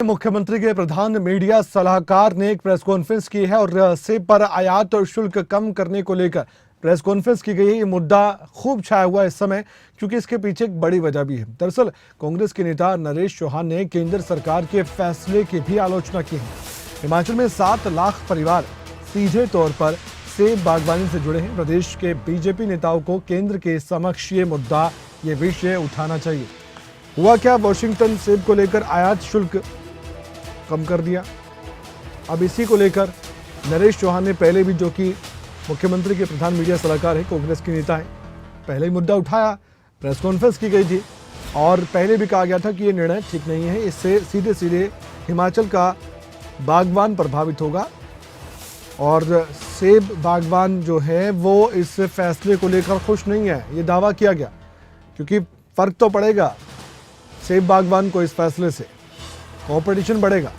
मुख्यमंत्री के प्रधान मीडिया सलाहकार ने एक प्रेस कॉन्फ्रेंस की है और सेब पर आयात और शुल्क कम करने को लेकर प्रेस कॉन्फ्रेंस की गई है। ये मुद्दा खूब छाया हुआ है इस समय, क्योंकि इसके पीछे एक बड़ी वजह भी है। दरअसल कांग्रेस के नेता नरेश चौहान ने केंद्र सरकार के फैसले की भी आलोचना की है। हिमाचल में 7 लाख परिवार सीधे तौर पर सेब बागवानी से जुड़े हैं। प्रदेश के बीजेपी नेताओं को केंद्र के समक्ष ये मुद्दा, ये विषय उठाना चाहिए। हुआ क्या, वॉशिंगटन सेब को लेकर आयात शुल्क कम कर दिया। अब इसी को लेकर नरेश चौहान ने पहले भी, जो कि मुख्यमंत्री के प्रधान मीडिया सलाहकार है, कांग्रेस के नेता है, पहले ही मुद्दा उठाया, प्रेस कॉन्फ्रेंस की गई थी और पहले भी कहा गया था कि ये निर्णय ठीक नहीं है, इससे सीधे सीधे हिमाचल का बागवान प्रभावित होगा और सेब बागवान जो है वो इस फैसले को लेकर खुश नहीं है, ये दावा किया गया, क्योंकि फर्क तो पड़ेगा सेब बागवान को इस फैसले से, कॉम्पिटिशन बढ़ेगा।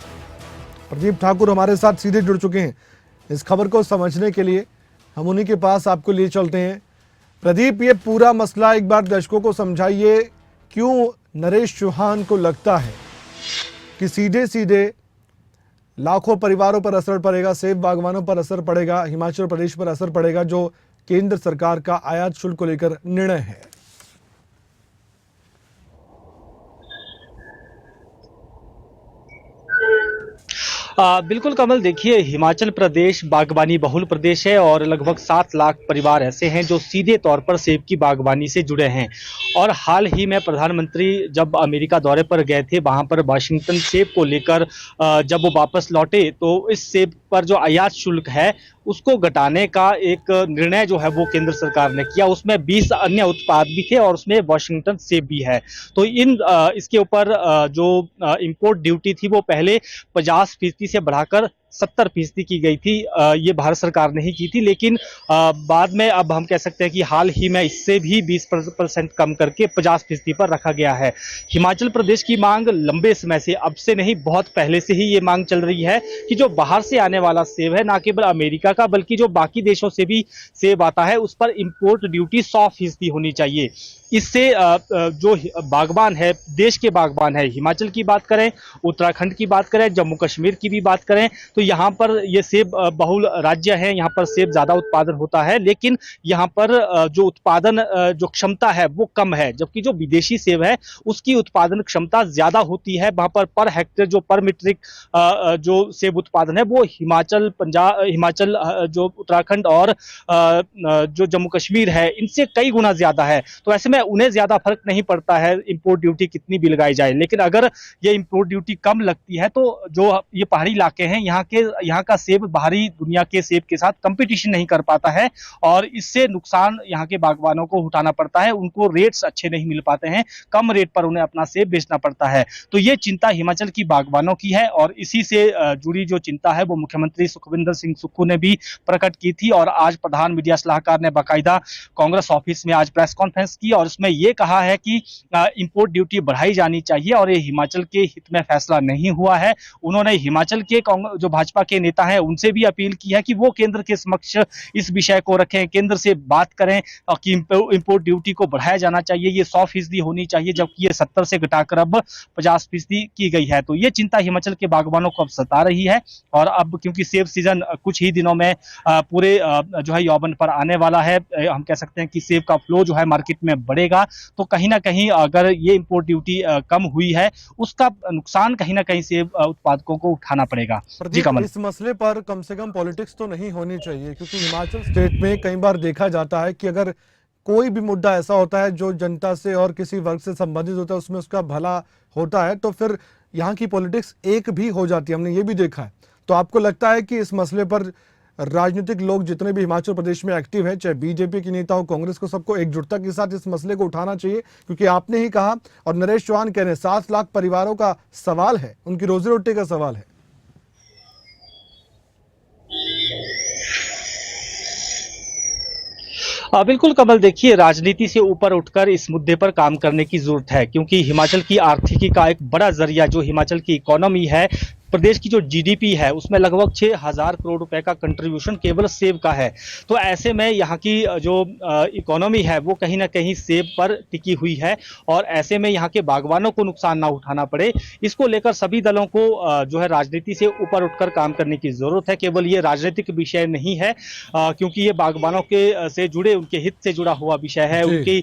प्रदीप ठाकुर हमारे साथ सीधे जुड़ चुके हैं। इस खबर को समझने के लिए हम उन्हीं के पास आपको लिए चलते हैं। प्रदीप, ये पूरा मसला एक बार दर्शकों को समझाइए, क्यों नरेश चौहान को लगता है कि सीधे सीधे लाखों परिवारों पर असर पड़ेगा, सेब बागवानों पर असर पड़ेगा, हिमाचल प्रदेश पर असर पड़ेगा, जो केंद्र सरकार का आयात शुल्क को लेकर निर्णय है। बिल्कुल कमल, देखिए हिमाचल प्रदेश बागवानी बहुल प्रदेश है और लगभग 7 लाख परिवार ऐसे हैं जो सीधे तौर पर सेब की बागवानी से जुड़े हैं। और हाल ही में प्रधानमंत्री जब अमेरिका दौरे पर गए थे, वहां पर वाशिंगटन सेब को लेकर जब वो वापस लौटे तो इस सेब पर जो आयात शुल्क है उसको घटाने का एक निर्णय जो है वो केंद्र सरकार ने किया। उसमें 20 अन्य उत्पाद भी थे और उसमें वाशिंगटन सेब भी है। तो इसके ऊपर जो इंपोर्ट ड्यूटी थी वो पहले 50% से बढ़ाकर 70% की गई थी। ये भारत सरकार ने ही की थी, लेकिन बाद में अब हम कह सकते हैं कि हाल ही में इससे भी 20% कम करके 50% पर रखा गया है। हिमाचल प्रदेश की मांग लंबे समय से, अब से नहीं बहुत पहले से ही ये मांग चल रही है कि जो बाहर से आने वाला सेब है, ना केवल अमेरिका का बल्कि जो बाकी देशों से भी सेब आता है, उस पर इंपोर्ट ड्यूटी 100% होनी चाहिए। इससे जो बागवान है, देश के बागवान है, हिमाचल की बात करें, उत्तराखंड की बात करें, जम्मू कश्मीर की भी बात करें, तो यहाँ पर ये सेब बहुल राज्य है, यहाँ पर सेब ज्यादा उत्पादन होता है, लेकिन यहाँ पर जो उत्पादन जो क्षमता है वो कम है, जबकि जो विदेशी सेब है उसकी उत्पादन क्षमता ज्यादा होती है। वहां पर हेक्टेयर जो पर मीट्रिक जो सेब उत्पादन है वो हिमाचल, पंजाब, हिमाचल, जो उत्तराखंड और जो जम्मू कश्मीर है, इनसे कई गुना ज्यादा है। तो ऐसे में उन्हें ज्यादा फर्क नहीं पड़ता है इंपोर्ट ड्यूटी कितनी भी लगाई जाए, लेकिन अगर ये इंपोर्ट ड्यूटी कम लगती है तो जो ये पहाड़ी इलाके हैं, यहाँ का सेब बाहरी दुनिया के सेब के साथ कंपटीशन नहीं कर पाता है और इससे नुकसान यहाँ के बागवानों को उठाना पड़ता है। उनको रेट्स अच्छे नहीं मिल पाते हैं, कम रेट पर उन्हें अपना सेब बेचना पड़ता है। तो ये चिंता हिमाचल की बागवानों की है और इसी से जुड़ी जो चिंता है वो मुख्यमंत्री सुखविंदर सिंह सुक्खू ने भी प्रकट की थी और आज प्रधान मीडिया सलाहकार ने बाकायदा कांग्रेस ऑफिस में आज प्रेस कॉन्फ्रेंस की और उसमें यह कहा है कि इंपोर्ट ड्यूटी बढ़ाई जानी चाहिए और ये हिमाचल के हित में फैसला नहीं हुआ है। उन्होंने हिमाचल के जो भाजपा के नेता हैं उनसे भी अपील की है कि वो केंद्र के समक्ष इस विषय को रखें, केंद्र से बात करें कि इंपोर्ट ड्यूटी को बढ़ाया जाना चाहिए, ये 100% होनी चाहिए, जबकि ये 70 से घटाकर अब 50% की गई है। तो ये चिंता हिमाचल के बागवानों को अब सता रही है और अब क्योंकि सेब सीजन कुछ ही दिनों में पूरे जो है यौवन पर आने वाला है, हम कह सकते हैं कि सेब का फ्लो जो है मार्केट में बढ़ेगा, तो कहीं ना कहीं अगर ये इंपोर्ट ड्यूटी कम हुई है उसका नुकसान कहीं ना कहीं सेब उत्पादकों को उठाना पड़ेगा। जी कमल, इस मसले पर कम से कम पॉलिटिक्स तो नहीं होनी चाहिए, क्योंकि हिमाचल स्टेट में कई बार देखा जाता है कि अगर कोई भी मुद्दा ऐसा होता है जो जनता से और किसी वर्ग से संबंधित होता है, उसमें उसका भला होता है, तो फिर यहाँ की पॉलिटिक्स एक भी हो जाती है, हमने ये भी देखा है। तो आपको लगता है कि इस मसले पर राजनीतिक लोग जितने भी हिमाचल प्रदेश में एक्टिव है, चाहे बीजेपी के नेता हो, कांग्रेस को, सबको एकजुटता के साथ इस मसले को उठाना चाहिए? क्योंकि आपने ही कहा और नरेश चौहान कह रहे हैं 7 लाख परिवारों का सवाल है, उनकी रोजी रोटी का सवाल है। बिल्कुल कमल, देखिए राजनीति से ऊपर उठकर इस मुद्दे पर काम करने की जरूरत है, क्योंकि हिमाचल की आर्थिकी का एक बड़ा जरिया जो हिमाचल की इकोनॉमी है, प्रदेश की जो जीडीपी है उसमें लगभग 6,000 करोड़ रुपए का कंट्रीब्यूशन केवल सेब का है। तो ऐसे में यहाँ की जो इकोनॉमी है वो कहीं ना कहीं सेब पर टिकी हुई है, और ऐसे में यहाँ के बागवानों को नुकसान ना उठाना पड़े, इसको लेकर सभी दलों को जो है राजनीति से ऊपर उठकर काम करने की जरूरत है। केवल ये राजनीतिक विषय नहीं है, क्योंकि ये बागवानों के से जुड़े, उनके हित से जुड़ा हुआ विषय है, जी। उनकी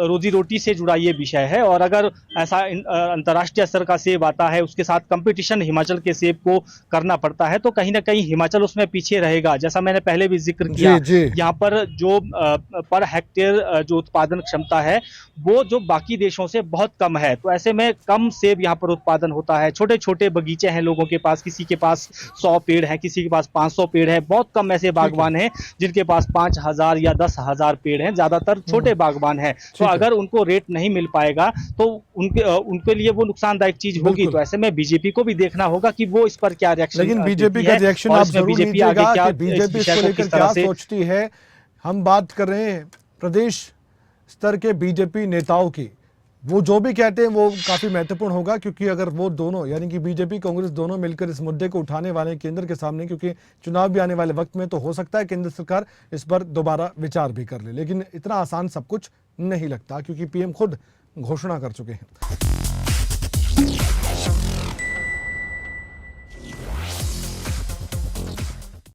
रोजी रोटी से जुड़ा ये विषय है। और अगर ऐसा अंतर्राष्ट्रीय स्तर का सेब आता है, उसके साथ कंपटीशन हिमाचल के सेब को करना पड़ता है, तो कहीं ना कहीं हिमाचल उसमें पीछे रहेगा। जैसा मैंने पहले भी जिक्र किया, जी जी। यहाँ पर जो पर हेक्टेयर जो उत्पादन क्षमता है वो जो बाकी देशों से बहुत कम है। तो ऐसे में कम सेब यहाँ पर उत्पादन होता है। छोटे छोटे बगीचे हैं लोगों के पास, किसी के पास 100 पेड़ है, किसी के पास 500 पेड़ है। बहुत कम ऐसे बागवान हैं जिनके पास 5,000 या 10,000 पेड़ हैं, ज्यादातर छोटे बागवान हैं। तो ठीक है। अगर उनको रेट नहीं मिल पाएगा तो उनके लिए वो नुकसानदायक चीज होगी। बिल्कुल। तो ऐसे में बीजेपी को भी देखना होगा कि वो इस पर क्या रिएक्शन लेकिन बीजेपी देती का है, रिएक्शन और आप इसमें जरूर बीजेपी आगे लीजिएगा क्या कि इस बीजेपी विषय इसको को लेकर किस क्या तरह से। सोचती है। हम बात कर रहे हैं प्रदेश स्तर के बीजेपी नेताओं की। वो जो भी कहते हैं वो काफी महत्वपूर्ण होगा, क्योंकि अगर वो दोनों यानी कि बीजेपी कांग्रेस दोनों मिलकर इस मुद्दे को उठाने वाले हैं केंद्र के सामने, क्योंकि चुनाव भी आने वाले वक्त में, तो हो सकता है केंद्र सरकार इस पर दोबारा विचार भी कर ले। लेकिन इतना आसान सब कुछ नहीं लगता, क्योंकि पीएम खुद घोषणा कर चुके हैं।